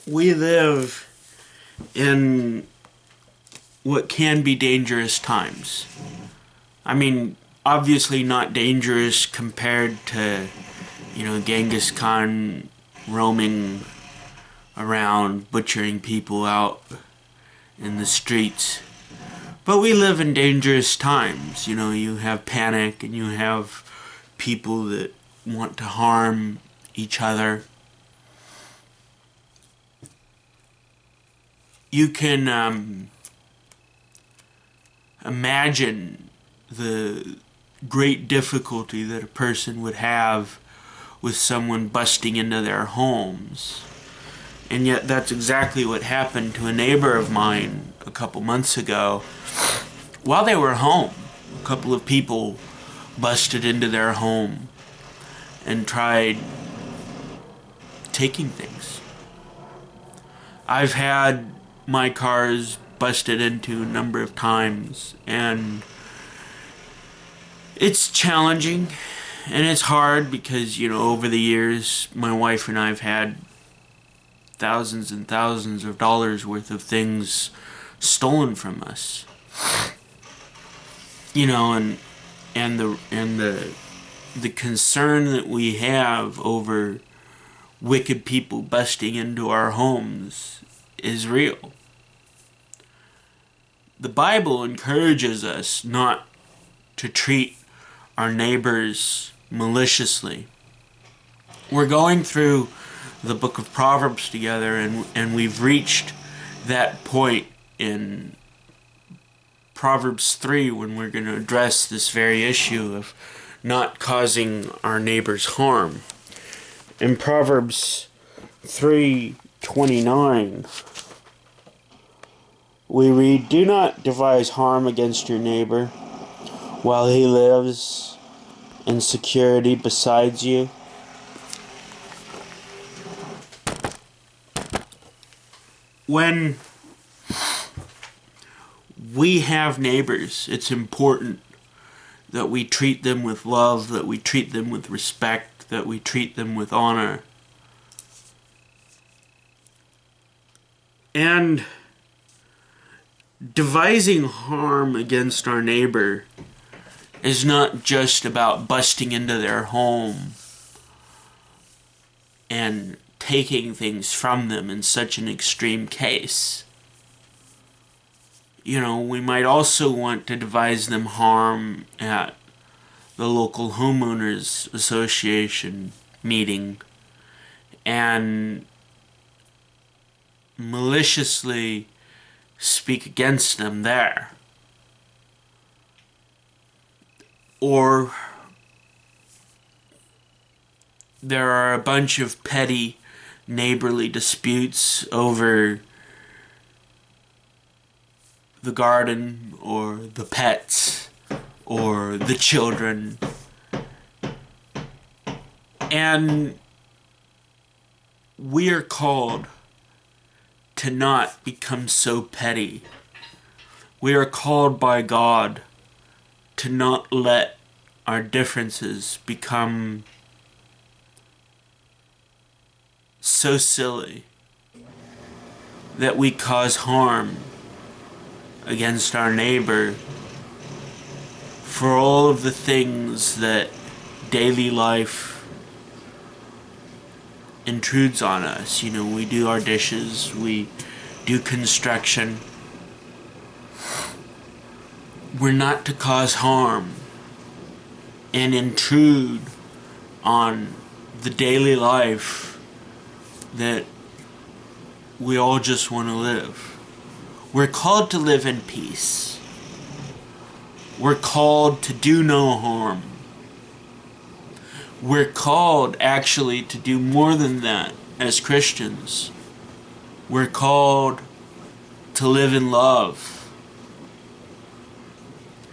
We live in what can be dangerous times. I mean, obviously not dangerous compared to, Genghis Khan roaming around, butchering people out in the streets. But we live in dangerous times. You have panic and you have people that want to harm each other. You can imagine the great difficulty that a person would have with someone busting into their homes. And yet that's exactly what happened to a neighbor of mine a couple months ago. While they were home, a couple of people busted into their home and tried taking things. I've had my cars busted into a number of times, and it's challenging and it's hard because, over the years, my wife and I have had thousands and thousands of dollars worth of things stolen from us. And the concern that we have over wicked people busting into our homes is real. The Bible encourages us not to treat our neighbors maliciously. We're going through the book of Proverbs together, and we've reached that point in Proverbs 3 when we're going to address this very issue of not causing our neighbors harm. In Proverbs 3:29, we read, "Do not devise harm against your neighbor while he lives in security beside you." When we have neighbors, it's important that we treat them with love, that we treat them with respect, that we treat them with honor. And devising harm against our neighbor is not just about busting into their home and taking things from them in such an extreme case. We might also want to devise them harm at the local homeowners association meeting and maliciously speak against them there. Or there are a bunch of petty neighborly disputes over the garden or the pets or the children. And we are called to not become so petty. We are called by God to not let our differences become so silly that we cause harm against our neighbor for all of the things that daily life intrudes on us. We do our dishes, we do construction. We're not to cause harm and intrude on the daily life that we all just want to live. We're called to live in peace. We're called to do no harm. We're called actually to do more than that as Christians. We're called to live in love.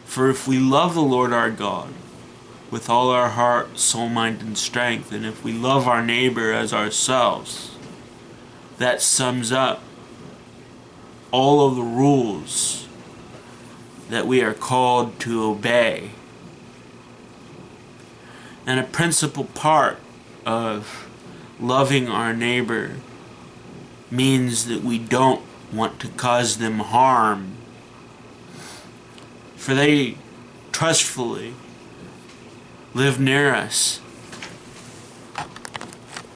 For if we love the Lord our God with all our heart, soul, mind, and strength, and if we love our neighbor as ourselves, that sums up all of the rules that we are called to obey. And a principal part of loving our neighbor means that we don't want to cause them harm. For they trustfully live near us